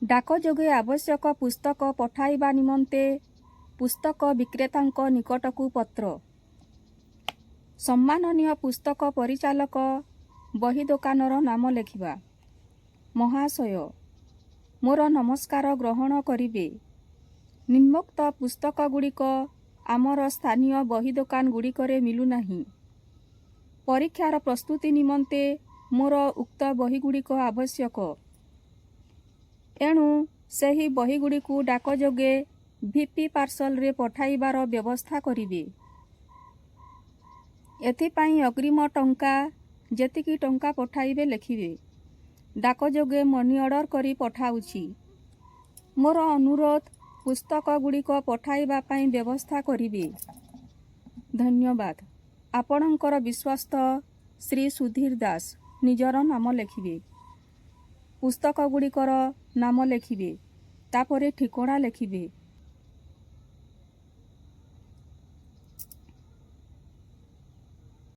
डाक जोगे आवश्यक पुस्तक पठाइबा निमंते पुस्तक विक्रेतांक निकटकू पत्र। सम्माननीय पुस्तक परिचालक बही दोकानर नाम लेखिबा। महाशय, मोर नमस्कार ग्रहण करिबे। निम्नोक्त पुस्तक गुड़िक आमर स्थानीय बही दोकान गुड़िकरे मिलु नाही। परीक्षार प्रस्तुति निमंते मोर उक्त बही गुड़िक आवश्यक। एणु सेही बही गुड़िकु डाक जोगे भिपि पार्सल रे पठाइबार व्यवस्था करिबे। एथिपाई अग्रिम टंका जेतिकी टंका पठाइबे लेखिबे। डाक जोगे मनी ऑर्डर करी पठाउछि। मोर अनुरोध पुस्तक गुड़िक पठाइबा पाई व्यवस्था करिबे। धन्यवाद। आपणकर विश्वस्त श्री सुधीर दास। निजर नाम लेखिबे। पुस्तक गुड़िकर नाम लेखिबे। तापरे ठिकଣା लेखिबे।